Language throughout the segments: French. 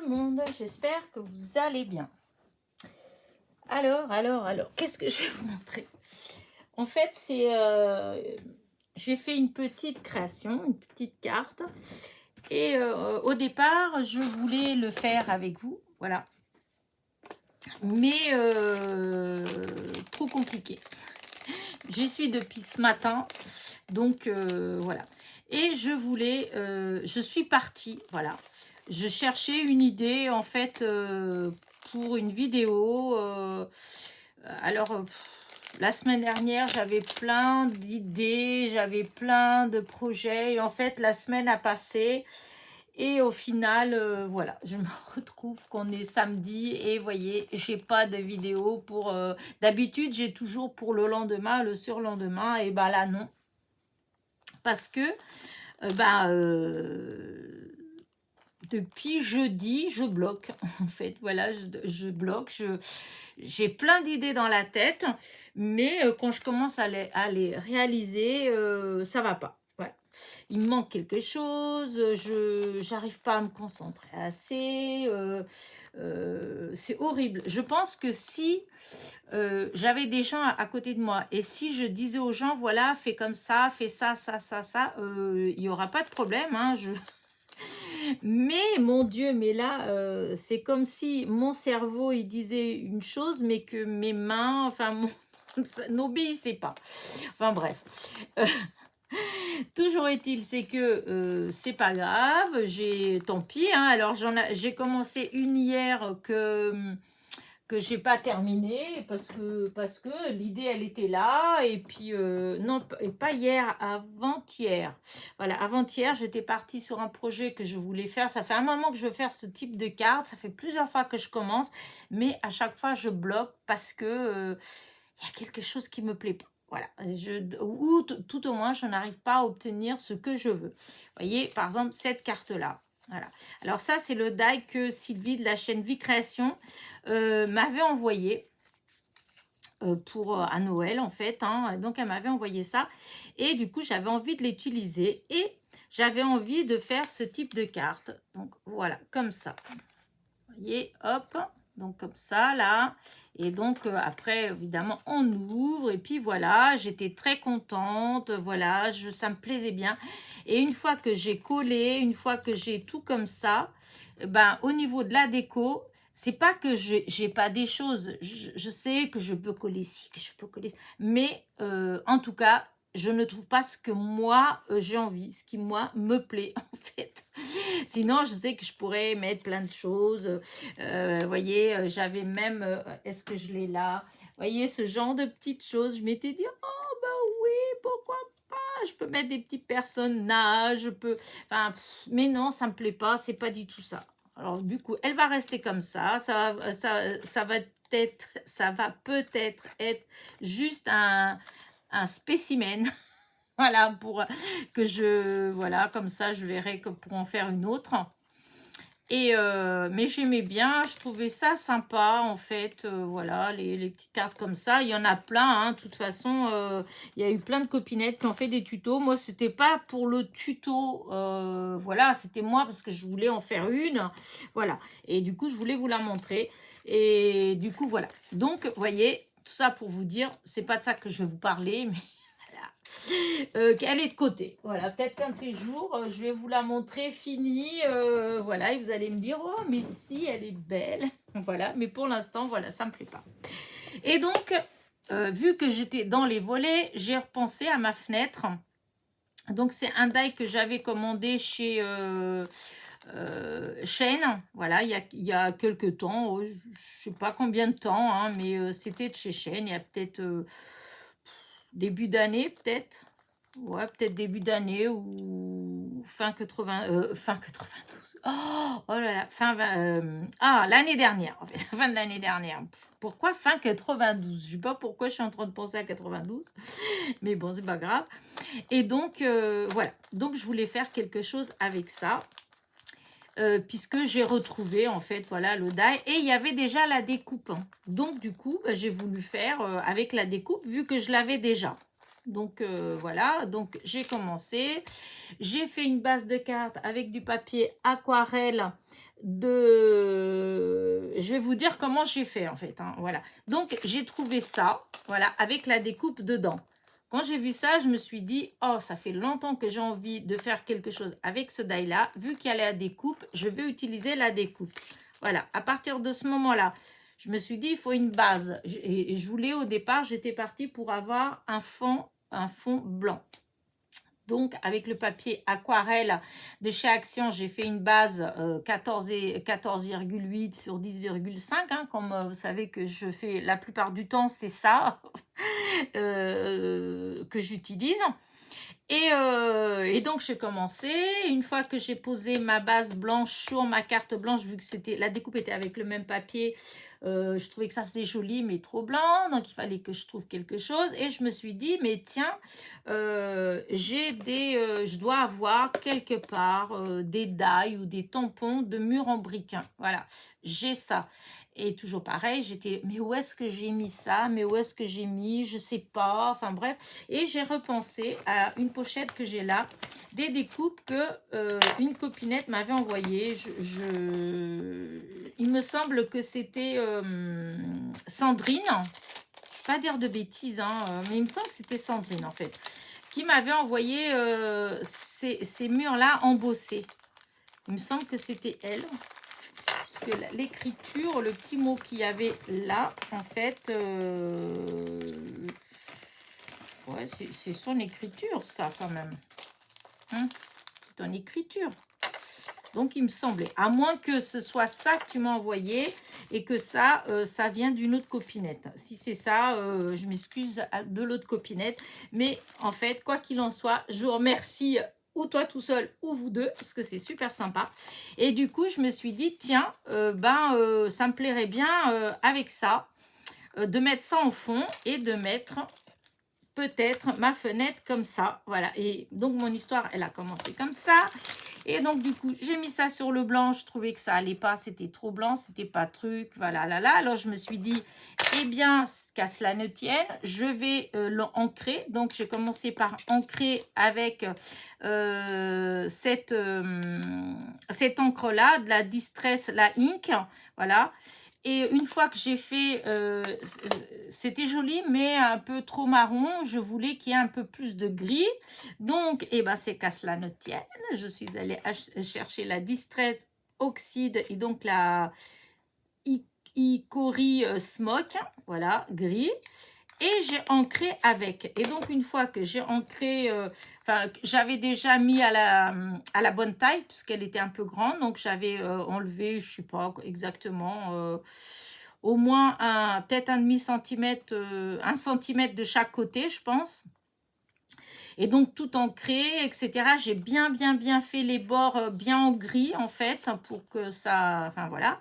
le monde, j'espère que vous allez bien. Alors, qu'est-ce que je vais vous montrer? En fait, j'ai fait une petite création, une petite carte. Et au départ, je voulais le faire avec vous, voilà. Mais trop compliqué. J'y suis depuis ce matin, donc voilà. Et je suis partie, voilà. Je cherchais une idée, en fait, pour une vidéo. La semaine dernière, j'avais plein d'idées, j'avais plein de projets. Et en fait, la semaine a passé. Et au final, voilà, je me retrouve qu'on est samedi et vous voyez, j'ai pas de vidéo pour... D'habitude, j'ai toujours pour le lendemain, le surlendemain, et ben là, non. Parce que, depuis jeudi, je bloque, en fait. Voilà, je bloque, j'ai plein d'idées dans la tête, mais quand je commence à les réaliser, ça va pas. Voilà. Il me manque quelque chose, je n'arrive pas à me concentrer assez, c'est horrible. Je pense que si j'avais des gens à côté de moi et si je disais aux gens, voilà, fais comme ça, fais ça, il n'y aura pas de problème, hein, mais mon Dieu, mais là, c'est comme si mon cerveau, il disait une chose, mais que mes mains, enfin, ça n'obéissait pas. Enfin bref. Toujours est-il, c'est que c'est pas grave, tant pis, hein. Alors j'ai commencé une hier que j'ai pas terminée parce que l'idée elle était là et puis non, et pas hier, avant-hier. Voilà, avant-hier, j'étais partie sur un projet que je voulais faire. Ça fait un moment que je veux faire ce type de carte, ça fait plusieurs fois que je commence, mais à chaque fois je bloque parce que il y a quelque chose qui me plaît pas. Voilà, ou tout au moins, je n'arrive pas à obtenir ce que je veux. Vous voyez, par exemple, cette carte-là. Voilà. Alors ça, c'est le die que Sylvie de la chaîne Vie Création m'avait envoyé à Noël, en fait. Hein. Donc, elle m'avait envoyé ça. Et du coup, j'avais envie de l'utiliser. Et j'avais envie de faire ce type de carte. Donc, voilà, comme ça. Vous voyez, hop. Donc comme ça là, et donc après évidemment on ouvre et puis voilà, j'étais très contente, voilà, ça me plaisait bien. Et une fois que j'ai collé, une fois que j'ai tout comme ça, ben au niveau de la déco, c'est pas que j'ai pas des choses, je sais que je peux coller ci, que je peux coller, mais en tout cas je ne trouve pas ce que moi j'ai envie, ce qui moi me plaît en fait. Sinon, je sais que je pourrais mettre plein de choses. Vous voyez, j'avais même, est-ce que je l'ai là? Vous voyez, ce genre de petites choses. Je m'étais dit, oh ben oui, pourquoi pas? Je peux mettre des petites personnages, je peux... Enfin, mais non, ça me plaît pas, c'est pas du tout ça. Alors du coup, elle va rester comme ça. Ça va peut-être être juste un spécimen. Voilà, pour que voilà, comme ça, je verrai que pour en faire une autre. Et mais j'aimais bien, je trouvais ça sympa, en fait, voilà, les petites cartes comme ça. Il y en a plein, hein, de toute façon, il y a eu plein de copinettes qui ont fait des tutos. Moi, c'était pas pour le tuto, voilà, c'était moi parce que je voulais en faire une, voilà. Et du coup, je voulais vous la montrer. Et du coup, voilà. Donc, vous voyez, tout ça pour vous dire, c'est pas de ça que je vais vous parler, mais... qu'elle est de côté. Voilà, peut-être qu'un de ces jours, je vais vous la montrer finie. Voilà, et vous allez me dire, oh, mais si, elle est belle. Voilà, mais pour l'instant, voilà, ça me plaît pas. Et donc, vu que j'étais dans les volets, j'ai repensé à ma fenêtre. Donc, c'est un die que j'avais commandé chez Shein. Voilà, il y a quelques temps, je sais pas combien de temps, hein, mais c'était de chez Shein. Il y a peut-être... début d'année, peut-être. Ouais, peut-être début d'année ou fin 92. Oh là là, l'année dernière, en fait, la fin de l'année dernière. Pourquoi fin 92? Je sais pas pourquoi je suis en train de penser à 92, mais bon, c'est pas grave. Et donc, voilà. Donc, je voulais faire quelque chose avec ça. Puisque j'ai retrouvé en fait voilà le die et il y avait déjà la découpe, hein. Donc du coup j'ai voulu faire avec la découpe vu que je l'avais déjà. Donc voilà, donc j'ai commencé. J'ai fait une base de cartes avec du papier aquarelle de... Je vais vous dire comment j'ai fait en fait, hein, voilà. Donc j'ai trouvé ça, voilà, avec la découpe dedans. Quand j'ai vu ça, je me suis dit, oh, ça fait longtemps que j'ai envie de faire quelque chose avec ce die-là. Vu qu'il y a la découpe, je vais utiliser la découpe. Voilà, à partir de ce moment-là, je me suis dit, il faut une base. Et je voulais, au départ, j'étais partie pour avoir un fond blanc. Donc, avec le papier aquarelle de chez Action, j'ai fait une base 14,8 sur 10,5. Hein, comme vous savez que je fais la plupart du temps, c'est ça que j'utilise. Et donc, j'ai commencé. Une fois que j'ai posé ma base blanche sur ma carte blanche, vu que la découpe était avec le même papier, je trouvais que ça faisait joli, mais trop blanc. Donc, il fallait que je trouve quelque chose. Et je me suis dit, mais tiens, je dois avoir quelque part des dailles ou des tampons de mur en briques. Voilà, j'ai ça. Et toujours pareil, j'étais, mais où est-ce que j'ai mis ça? Mais où est-ce que j'ai mis? Je sais pas. Enfin bref. Et j'ai repensé à une pochette que j'ai là, des découpes que une copinette m'avait envoyées. Il me semble que c'était Sandrine. Je ne vais pas dire de bêtises, hein, mais il me semble que c'était Sandrine en fait, qui m'avait envoyé ces murs-là embossés. Il me semble que c'était elle. Parce que l'écriture, le petit mot qu'il y avait là, en fait, ouais, c'est son écriture, ça, quand même. Hein, c'est ton écriture. Donc, il me semblait. À moins que ce soit ça que tu m'as envoyé et que ça vient d'une autre copinette. Si c'est ça, je m'excuse de l'autre copinette. Mais en fait, quoi qu'il en soit, je vous remercie ou toi tout seul ou vous deux parce que c'est super sympa. Et du coup, je me suis dit, tiens, ça me plairait bien avec ça, de mettre ça en fond et de mettre peut-être ma fenêtre comme ça. Voilà. Et donc, mon histoire, elle a commencé comme ça. Et donc, du coup, j'ai mis ça sur le blanc. Je trouvais que ça allait pas. C'était trop blanc. C'était pas truc. Voilà, là, là. Alors, je me suis dit, eh bien, qu'à cela ne tienne, je vais l'ancrer. Donc, j'ai commencé par ancrer avec cette encre-là, de la Distress, la Ink. Voilà. Et une fois que j'ai fait, c'était joli, mais un peu trop marron. Je voulais qu'il y ait un peu plus de gris. Donc, eh ben, c'est qu'à cela ne tienne. Je suis allée chercher la Distress Oxide et donc la Hickory Smoke. Voilà, gris. Et j'ai ancré avec. Et donc, une fois que j'ai ancré, j'avais déjà mis à la bonne taille, puisqu'elle était un peu grande. Donc, j'avais enlevé, je ne sais pas exactement, au moins peut-être un demi-centimètre, 1 centimètre de chaque côté, je pense. Et donc, tout ancré, etc. J'ai bien fait les bords bien en gris, en fait, pour que ça... Enfin, voilà.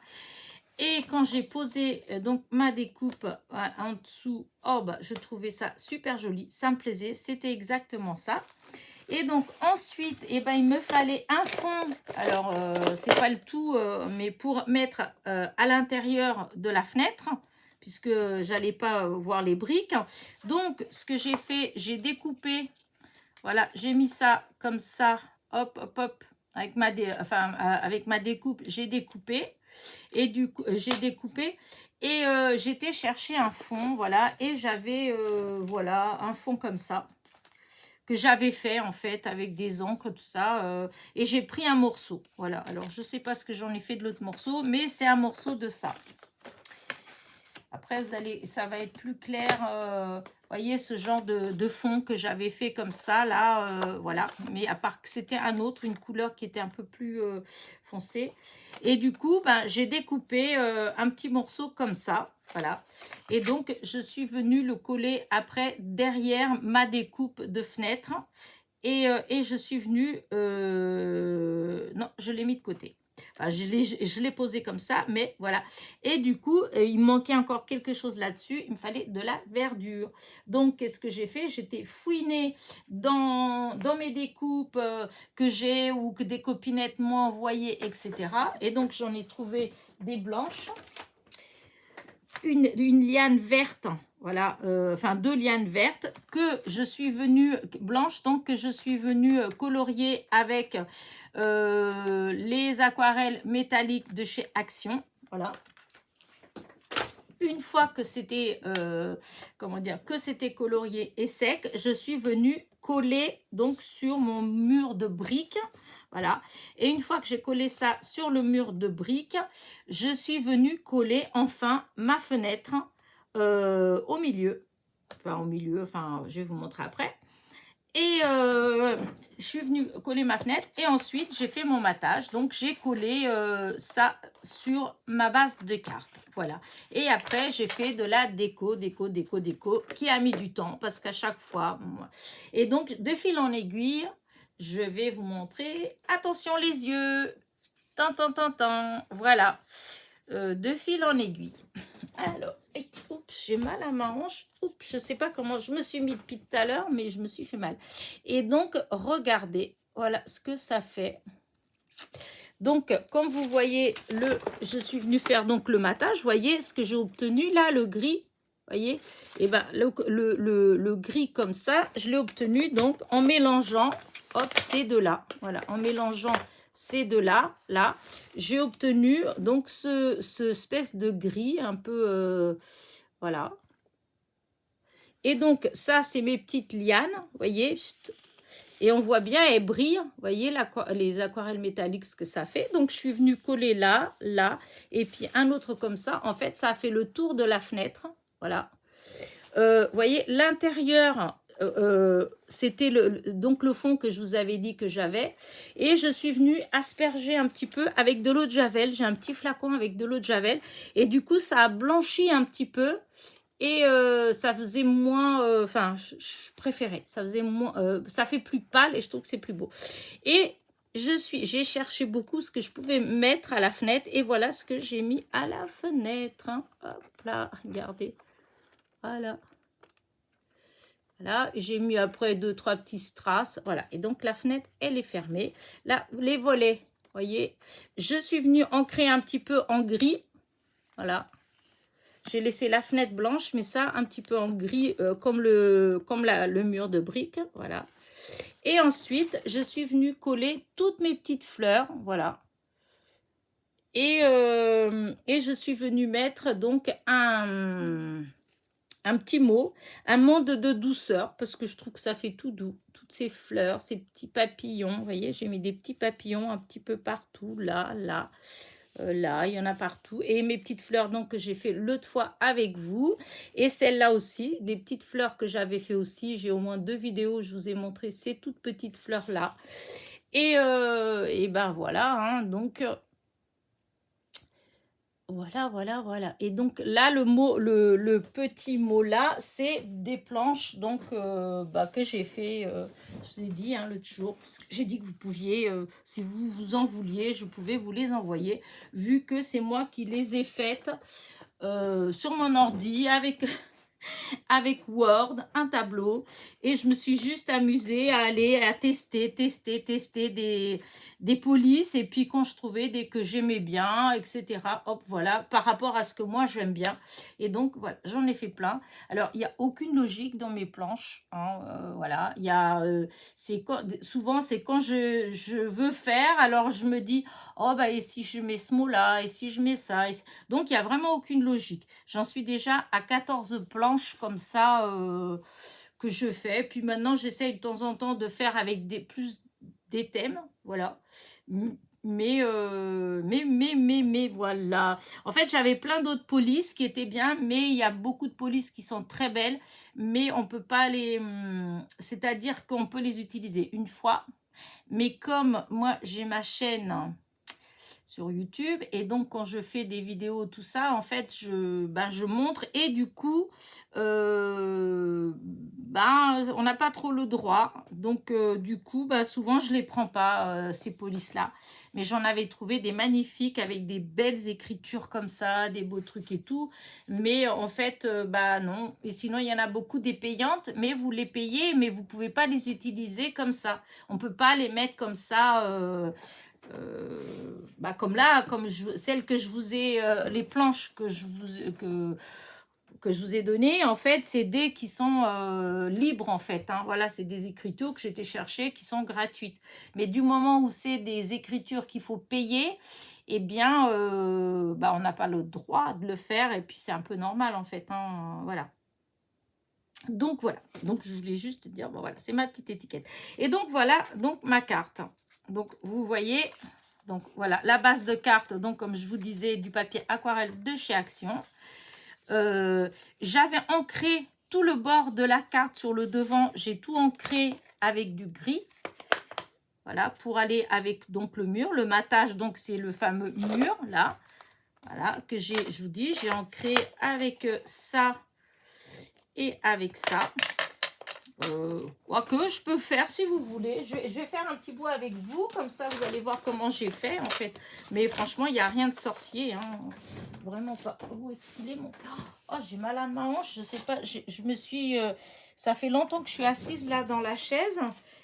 Et quand j'ai posé donc ma découpe en dessous, oh, bah, je trouvais ça super joli, ça me plaisait, c'était exactement ça. Et donc ensuite, eh ben, il me fallait un fond, alors c'est pas le tout, mais pour mettre à l'intérieur de la fenêtre, puisque j'allais pas voir les briques. Donc ce que j'ai fait, j'ai découpé, voilà, j'ai mis ça comme ça, hop, hop, hop, avec ma découpe, j'ai découpé. Et du coup, j'ai découpé et j'étais chercher un fond, voilà. Et j'avais, voilà, un fond comme ça que j'avais fait en fait avec des encres, tout ça. Et j'ai pris un morceau, voilà. Alors, je ne sais pas ce que j'en ai fait de l'autre morceau, mais c'est un morceau de ça. Après, ça va être plus clair. Voyez ce genre de fond que j'avais fait comme ça, là, voilà. Mais à part que c'était une couleur qui était un peu plus foncée. Et du coup, ben, j'ai découpé un petit morceau comme ça, voilà. Et donc, je suis venue le coller après derrière ma découpe de fenêtre. Et je suis venue... non, je l'ai mis de côté. Enfin, je l'ai posé comme ça, mais voilà. Et du coup, il me manquait encore quelque chose là-dessus. Il me fallait de la verdure. Donc, qu'est-ce que j'ai fait? J'étais fouinée dans mes découpes que j'ai ou que des copinettes m'ont envoyées, etc. Et donc, j'en ai trouvé des blanches. Une liane verte, voilà, enfin 2 lianes vertes que je suis venue, blanches, donc que je suis venue colorier avec les aquarelles métalliques de chez Action. Voilà. Une fois que c'était, comment dire, que c'était colorié et sec, je suis venue coller donc sur mon mur de briques. Voilà. Et une fois que j'ai collé ça sur le mur de briques, je suis venue coller enfin ma fenêtre au milieu. Enfin, au milieu, enfin, je vais vous montrer après. Et je suis venue coller ma fenêtre et ensuite j'ai fait mon matage. Donc j'ai collé ça sur ma base de cartes. Voilà. Et après j'ai fait de la déco qui a mis du temps parce qu'à chaque fois. Et donc de fil en aiguille, je vais vous montrer. Attention les yeux. Tan, tan, tan, tan. Voilà. De fil en aiguille. Alors, oups, j'ai mal à ma hanche. Oups, je ne sais pas comment je me suis mis depuis tout à l'heure, mais je me suis fait mal. Et donc, regardez, voilà ce que ça fait. Donc, comme vous voyez, je suis venue faire donc le matage. Vous voyez ce que j'ai obtenu là, le gris. Vous voyez, et ben le gris comme ça, je l'ai obtenu donc en mélangeant, hop, ces deux-là. Voilà, en mélangeant ces deux-là, là, j'ai obtenu donc ce espèce de gris un peu, voilà. Et donc ça, c'est mes petites lianes, vous voyez. Et on voit bien, elles brillent, vous voyez les aquarelles métalliques, ce que ça fait. Donc, je suis venue coller là, là, et puis un autre comme ça. En fait, ça a fait le tour de la fenêtre, voilà. Vous voyez, l'intérieur, c'était donc le fond que je vous avais dit que j'avais. Et je suis venue asperger un petit peu avec de l'eau de Javel. J'ai un petit flacon avec de l'eau de Javel. Et du coup, ça a blanchi un petit peu. Et ça faisait moins, enfin, je préférais, ça faisait moins, ça fait plus pâle et je trouve que c'est plus beau. Et j'ai cherché beaucoup ce que je pouvais mettre à la fenêtre et voilà ce que j'ai mis à la fenêtre. Hein. Hop là, regardez, voilà. Voilà, j'ai mis après 2-3 petits strass, voilà. Et donc la fenêtre, elle est fermée. Là, les volets, voyez, je suis venue ancrer un petit peu en gris, voilà. J'ai laissé la fenêtre blanche, mais ça un petit peu en gris, comme le mur de briques. Voilà. Et ensuite, je suis venue coller toutes mes petites fleurs. Voilà. Et je suis venue mettre donc un petit mot, un mot de douceur, parce que je trouve que ça fait tout doux. Toutes ces fleurs, ces petits papillons. Vous voyez, j'ai mis des petits papillons un petit peu partout, là, là. Là, il y en a partout. Et mes petites fleurs donc que j'ai fait l'autre fois avec vous. Et celle-là aussi, des petites fleurs que j'avais fait aussi. J'ai au moins 2 vidéos, je vous ai montré ces toutes petites fleurs-là. Et ben voilà, hein, donc... Voilà. Et donc là, le petit mot là, c'est des planches donc que j'ai fait, je vous ai dit l'autre jour, parce que j'ai dit que vous pouviez, si vous vous en vouliez, je pouvais vous les envoyer, vu que c'est moi qui les ai faites sur mon ordi avec Word, un tableau, et je me suis juste amusée à aller à tester des polices, et puis quand je trouvais des que j'aimais bien, etc., hop, voilà, par rapport à ce que moi j'aime bien, et donc voilà, j'en ai fait plein. Alors, il n'y a aucune logique dans mes planches, hein, voilà, il y a, souvent c'est quand je veux faire, alors je me dis, oh bah et si je mets ce mot-là, et si je mets ça, donc il n'y a vraiment aucune logique. J'en suis déjà à 14 planches comme ça que je fais. Puis maintenant, j'essaye de temps en temps de faire avec plus des thèmes. Voilà. Mais voilà. En fait, j'avais plein d'autres polices qui étaient bien, mais il y a beaucoup de polices qui sont très belles, mais on peut pas les... C'est-à-dire qu'on peut les utiliser une fois, mais comme moi, j'ai ma chaîne sur YouTube, et donc quand je fais des vidéos tout ça, en fait je montre, et du coup on n'a pas trop le droit, donc du coup souvent je les prends pas ces polices là, mais j'en avais trouvé des magnifiques avec des belles écritures comme ça, des beaux trucs et tout, mais en fait non, et sinon il y en a beaucoup des payantes, mais vous les payez, mais vous pouvez pas les utiliser comme ça, on peut pas les mettre comme ça comme là, celles que je vous ai, les planches que que je vous ai donné, en fait, c'est des qui sont libres, en fait. Hein. Voilà, c'est des écritures que j'ai été chercher qui sont gratuites. Mais du moment où c'est des écritures qu'il faut payer, eh bien, bah, on n'a pas le droit de le faire. Et puis, c'est un peu normal, en fait. Hein. Voilà. Donc, voilà. Donc, je voulais juste dire, bon, voilà, c'est ma petite étiquette. Et donc, voilà, donc, ma carte. Donc, vous voyez, donc, voilà, la base de carte, donc, comme je vous disais, du papier aquarelle de chez Action. J'avais ancré tout le bord de la carte sur le devant. J'ai tout ancré avec du gris. Voilà, pour aller avec donc le mur. Le matage, donc, c'est le fameux mur, là. Voilà, que j'ai, je vous dis, j'ai ancré avec ça et avec ça. Quoi que je peux faire si vous voulez. Je vais faire un petit bout avec vous, comme ça vous allez voir comment j'ai fait en fait. Mais franchement, il n'y a rien de sorcier. Hein. Vraiment pas. Où est-ce qu'il est mon... Oh, j'ai mal à ma hanche. Je sais pas. Je me suis... ça fait longtemps que je suis assise là dans la chaise.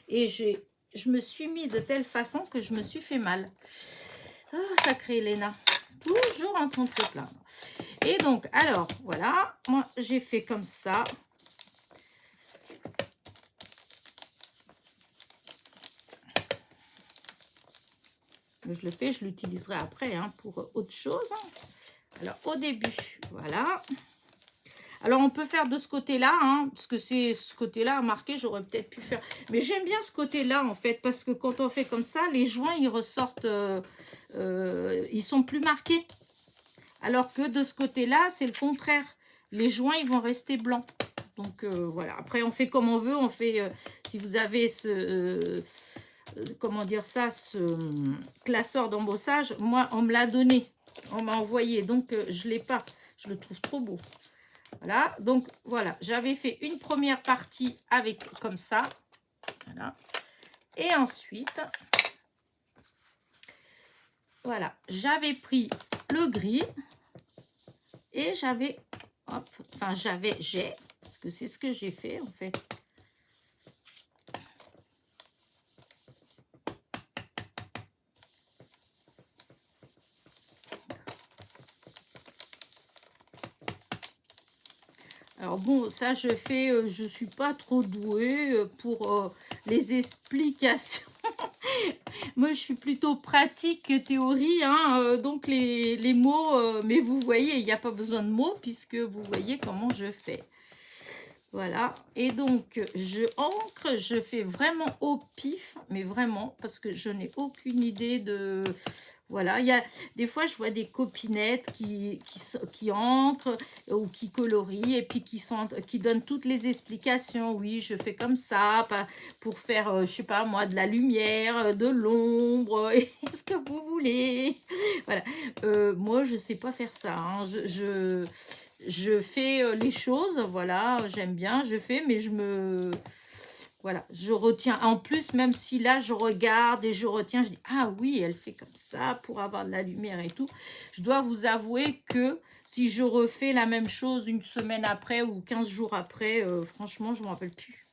Et je me suis mis de telle façon que je me suis fait mal. Ah, sacré Elena. Toujours en train de se plaindre. Et donc, alors, voilà. Moi, j'ai fait comme ça. Je le fais, je l'utiliserai après hein, pour autre chose. Alors, au début, voilà. Alors, on peut faire de ce côté-là, hein, parce que c'est ce côté-là marqué, j'aurais peut-être pu faire. Mais j'aime bien ce côté-là, en fait, parce que quand on fait comme ça, les joints, ils ressortent, ils sont plus marqués. Alors que de ce côté-là, c'est le contraire. Les joints, ils vont rester blancs. Donc, voilà. Après, on fait comme on veut. On fait, si vous avez ce... comment dire ça, ce classeur d'embossage, moi, on me l'a donné, on m'a envoyé, donc je ne l'ai pas, je le trouve trop beau. Voilà, donc voilà, j'avais fait une première partie avec comme ça, voilà, et ensuite, voilà, j'avais pris le gris, et j'avais, hop, enfin j'ai, parce que c'est ce que j'ai fait en fait. Alors bon, ça je fais, je suis pas trop douée pour les explications. Moi je suis plutôt pratique que théorie, hein, donc les mots, mais vous voyez, il n'y a pas besoin de mots puisque vous voyez comment je fais. Voilà, et donc je ancre, je fais vraiment au pif, mais vraiment, parce que je n'ai aucune idée de... Voilà, il y a des fois, je vois des copinettes qui encrent ou qui colorient et puis qui donnent toutes les explications. Oui, je fais comme ça pour faire, je sais pas moi, de la lumière, de l'ombre, ce que vous voulez. Voilà, moi, je sais pas faire ça. Hein. Je fais les choses, voilà, j'aime bien, je fais, mais voilà, je retiens. En plus, même si là, je regarde et je retiens, je dis, ah oui, elle fait comme ça pour avoir de la lumière et tout. Je dois vous avouer que si je refais la même chose une semaine après ou 15 jours après, franchement, je ne me rappelle plus.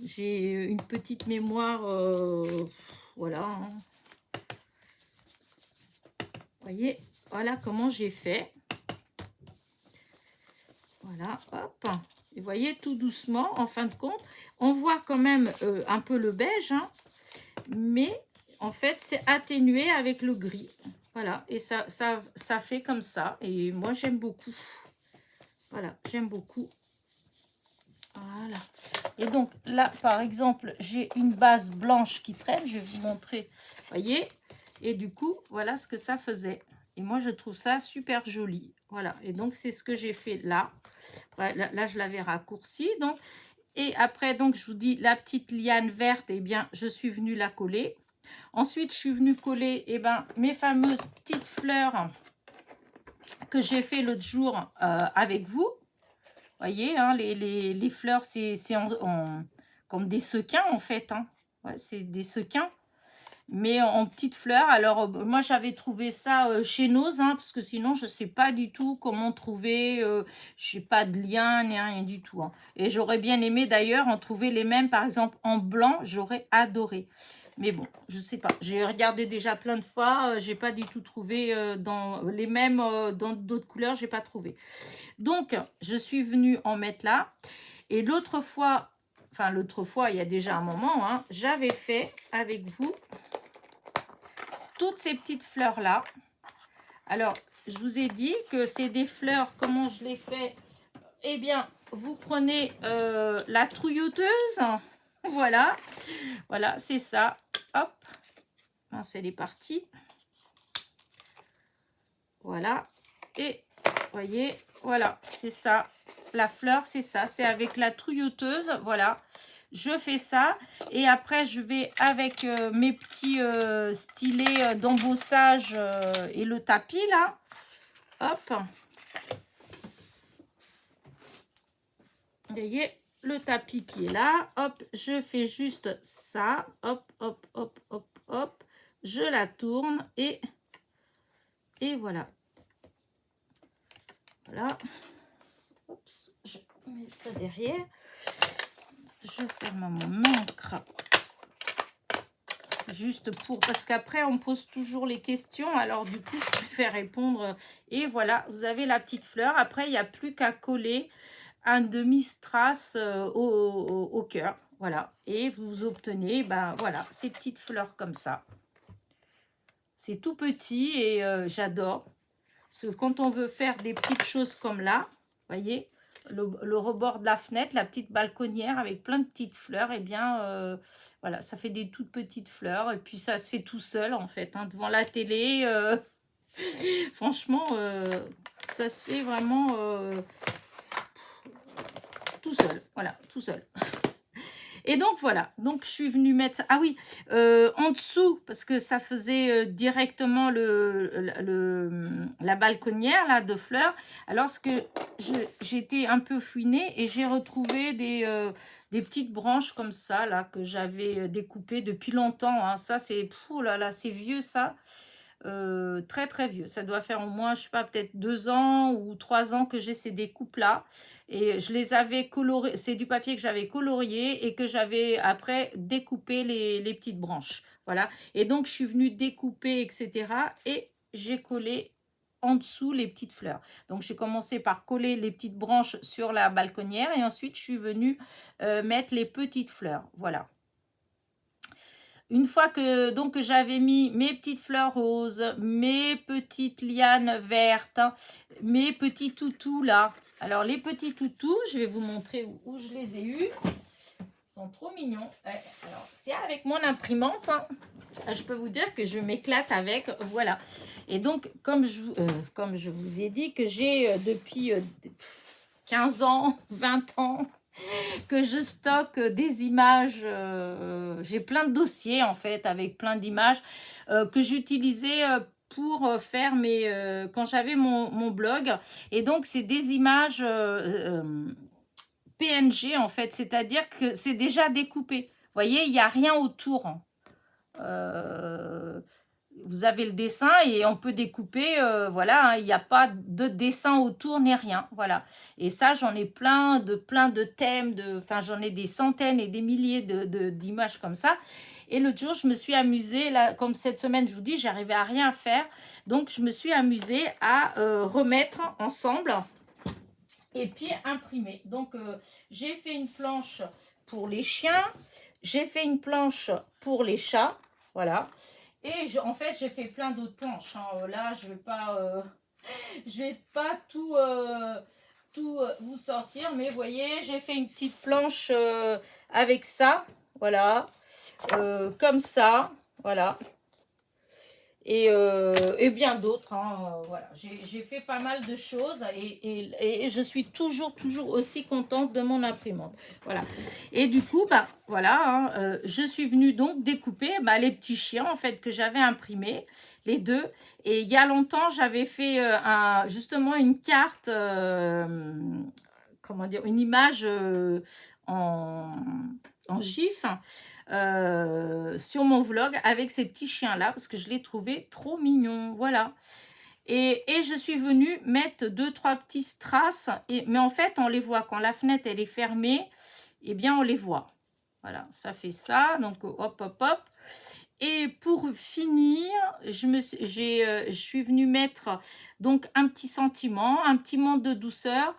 J'ai une petite mémoire, voilà. Hein. Vous voyez, voilà comment j'ai fait. Voilà, hop. Et vous voyez, tout doucement, en fin de compte, on voit quand même un peu le beige, hein, mais en fait, c'est atténué avec le gris. Voilà, et ça fait comme ça. Et moi, j'aime beaucoup. Voilà, j'aime beaucoup. Voilà. Et donc, là, par exemple, j'ai une base blanche qui traîne. Je vais vous montrer. Vous voyez? Et du coup, voilà ce que ça faisait. Et moi, je trouve ça super joli. Voilà, et donc, c'est ce que j'ai fait là. Après, là, je l'avais raccourci. Donc, et après, donc, je vous dis, la petite liane verte, eh bien, je suis venue la coller. Ensuite, je suis venue coller, eh ben, mes fameuses petites fleurs que j'ai fait l'autre jour avec vous. Vous voyez, hein, les fleurs, c'est comme des sequins, en fait. Hein. Ouais, c'est des sequins. Mais en petites fleurs. Alors, moi, j'avais trouvé ça chez Nose, hein, parce que sinon, je ne sais pas du tout comment trouver. Je n'ai pas de lien, ni rien du tout. Hein. Et j'aurais bien aimé, d'ailleurs, en trouver les mêmes, par exemple, en blanc. J'aurais adoré. Mais bon, je sais pas. J'ai regardé déjà plein de fois. J'ai pas du tout trouvé dans les mêmes, dans d'autres couleurs, j'ai pas trouvé. Donc, je suis venue en mettre là. Et l'autre fois, enfin l'autre fois, il y a déjà un moment, hein, j'avais fait avec vous toutes ces petites fleurs là. Alors, je vous ai dit que c'est des fleurs, comment je les fais? Eh bien, vous prenez la trouillouteuse. Voilà, voilà, c'est ça. Hop, mince, elle est partie. Voilà, et voyez, voilà, c'est ça. La fleur, c'est ça, c'est avec la trouillouteuse. Voilà, je fais ça. Et après, je vais avec mes petits stylets d'embossage et le tapis, là. Hop. Vous voyez, le tapis qui est là. Hop, je fais juste ça. Hop, hop, hop, hop, hop. Je la tourne et voilà. Voilà. Oups, je mets ça derrière. Je ferme mon encre. C'est juste pour... Parce qu'après, on me pose toujours les questions. Alors, du coup, je préfère répondre. Et voilà, vous avez la petite fleur. Après, il n'y a plus qu'à coller un demi-strass au cœur. Voilà. Et vous obtenez, ben voilà, ces petites fleurs comme ça. C'est tout petit et j'adore. Parce que quand on veut faire des petites choses comme là, voyez, le rebord de la fenêtre, la petite balconnière avec plein de petites fleurs, et bien, voilà, ça fait des toutes petites fleurs. Et puis, ça se fait tout seul, en fait, hein, devant la télé. Franchement, ça se fait vraiment tout seul. Voilà, tout seul. Et donc, voilà. Donc, je suis venue mettre ça. Ah oui, en dessous, parce que ça faisait directement la balconnière là, de fleurs. Alors, ce que j'étais un peu fouinée et j'ai retrouvé des petites branches comme ça, là, que j'avais découpées depuis longtemps. Hein. Ça, c'est... Oh là là, c'est vieux, ça. Très très vieux, ça doit faire au moins, je sais pas, peut-être 2 ans ou 3 ans que j'ai ces découpes là, et je les avais colorées, c'est du papier que j'avais colorié et que j'avais après découpé les petites branches, voilà, et donc je suis venue découper etc. et j'ai collé en dessous les petites fleurs. Donc j'ai commencé par coller les petites branches sur la balconnière et ensuite je suis venue mettre les petites fleurs, voilà. Une fois que donc j'avais mis mes petites fleurs roses, mes petites lianes vertes, mes petits toutous là. Alors les petits toutous, je vais vous montrer où je les ai eus. Ils sont trop mignons. Alors c'est avec mon imprimante. Hein. Je peux vous dire que je m'éclate avec. Voilà. Et donc comme je vous ai dit que j'ai depuis 15 ans, 20 ans, que je stocke des images, j'ai plein de dossiers en fait avec plein d'images que j'utilisais pour faire quand j'avais mon blog, et donc c'est des images PNG en fait, c'est-à-dire que c'est déjà découpé, vous voyez, il n'y a rien autour. Vous avez le dessin et on peut découper, voilà, hein, il n'y a pas de dessin autour ni rien, voilà. Et ça, j'en ai plein de thèmes, enfin j'en ai des centaines et des milliers d'images comme ça. Et l'autre jour, je me suis amusée, là, comme cette semaine, je vous dis, j'arrivais à rien faire, donc je me suis amusée à remettre ensemble et puis imprimer. Donc j'ai fait une planche pour les chiens, j'ai fait une planche pour les chats, voilà. Et en fait, j'ai fait plein d'autres planches. Hein. Là, je vais pas tout vous sortir. Mais vous voyez, j'ai fait une petite planche avec ça. Voilà. Comme ça. Voilà. Et bien d'autres. Hein, voilà. J'ai fait pas mal de choses et je suis toujours aussi contente de mon imprimante. Voilà. Et du coup, bah voilà, hein, je suis venue donc découper les petits chiens en fait que j'avais imprimés, les deux. Et il y a longtemps, j'avais fait justement une carte, comment dire, une image en GIF sur mon vlog avec ces petits chiens là parce que je les trouvais trop mignons, voilà. Et je suis venue mettre 2-3 petits strass, mais en fait on les voit quand la fenêtre elle est fermée, et bien on les voit, voilà, ça fait ça. Donc hop hop hop, Et pour finir, je suis venue mettre donc un petit sentiment, un petit monde de douceur.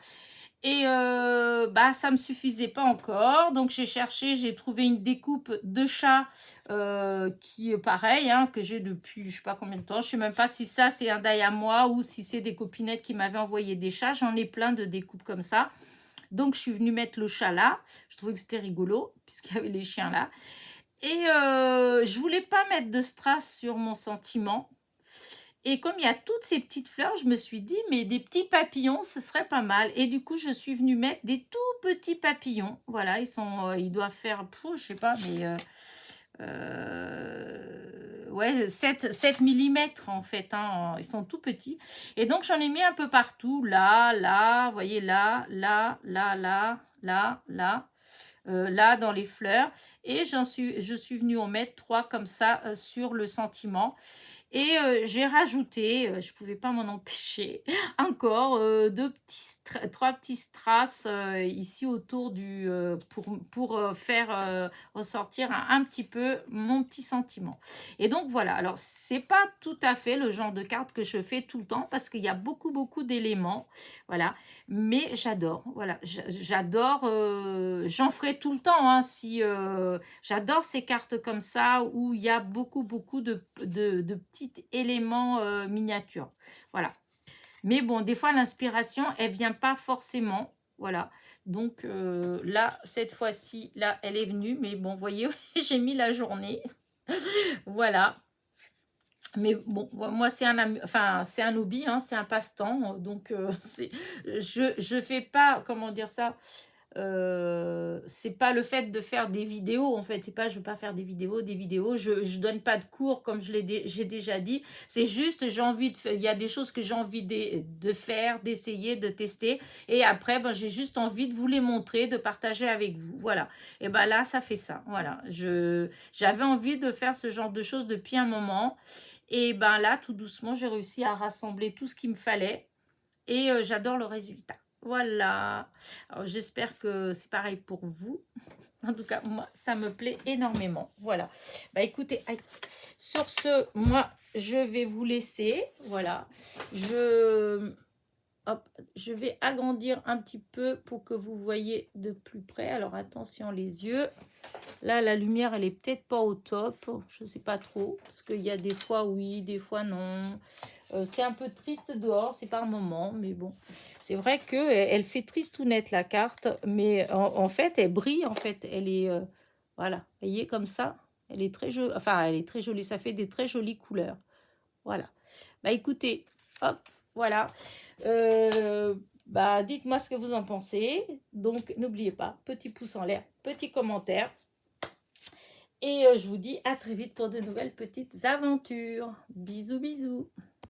Et bah, ça me suffisait pas encore. Donc j'ai cherché, j'ai trouvé une découpe de chat qui est pareil, hein, que j'ai depuis je sais pas combien de temps. Je sais même pas si ça c'est un die à moi ou si c'est des copinettes qui m'avaient envoyé des chats. J'en ai plein de découpes comme ça. Donc je suis venue mettre le chat là. Je trouvais que c'était rigolo puisqu'il y avait les chiens là. Et je voulais pas mettre de strass sur mon sentiment. Et comme il y a toutes ces petites fleurs, je me suis dit, mais des petits papillons, ce serait pas mal. Et du coup, je suis venue mettre des tout petits papillons. Voilà, ils doivent faire, je sais pas, mais ouais, 7 millimètres en fait. Hein, ils sont tout petits. Et donc, j'en ai mis un peu partout. Là, là, vous voyez, là, là, là, là, là, là. Là dans les fleurs et je suis venue en mettre 3 comme ça sur le sentiment. Et j'ai rajouté, je ne pouvais pas m'en empêcher, encore 3 petits strass ici autour pour faire ressortir un petit peu mon petit sentiment. Et donc voilà, alors c'est pas tout à fait le genre de carte que je fais tout le temps parce qu'il y a beaucoup, beaucoup d'éléments, voilà. Mais j'adore, voilà, j'adore, j'en ferai tout le temps, hein, si j'adore ces cartes comme ça où il y a beaucoup, beaucoup de petits éléments miniatures. Voilà. Mais bon, des fois, l'inspiration, elle vient pas forcément. Voilà. Donc là, cette fois-ci, là, elle est venue. Mais bon, vous voyez, j'ai mis la journée. Voilà. Mais bon, moi, c'est c'est un hobby, hein, c'est un passe-temps. Donc, je fais pas, comment dire ça, c'est pas le fait de faire des vidéos en fait, c'est pas je veux pas faire des vidéos, je donne pas de cours comme j'ai déjà dit, c'est juste j'ai envie de faire, il y a des choses que j'ai envie de faire, d'essayer, de tester et après ben, j'ai juste envie de vous les montrer, de partager avec vous, voilà. Et ben là ça fait ça, voilà, j'avais envie de faire ce genre de choses depuis un moment et ben là tout doucement j'ai réussi à rassembler tout ce qu'il me fallait et j'adore le résultat. Voilà. Alors, j'espère que c'est pareil pour vous. En tout cas, moi, ça me plaît énormément. Voilà. Bah, écoutez, sur ce, moi, je vais vous laisser. Voilà. Hop, je vais agrandir un petit peu pour que vous voyez de plus près. Alors, attention les yeux. Là, la lumière, elle est peut-être pas au top. Je sais pas trop. Parce qu'il y a des fois oui, des fois non. C'est un peu triste dehors, c'est par moment. Mais bon, c'est vrai qu'elle fait triste ou nette la carte. Mais en fait, elle brille. En fait, elle est... voilà, vous voyez, comme ça. Elle est très jolie. Enfin, elle est très jolie. Ça fait des très jolies couleurs. Voilà. Bah écoutez, hop, voilà. Bah dites-moi ce que vous en pensez. Donc, n'oubliez pas, petit pouce en l'air, petit commentaire. Et je vous dis à très vite pour de nouvelles petites aventures. Bisous, bisous.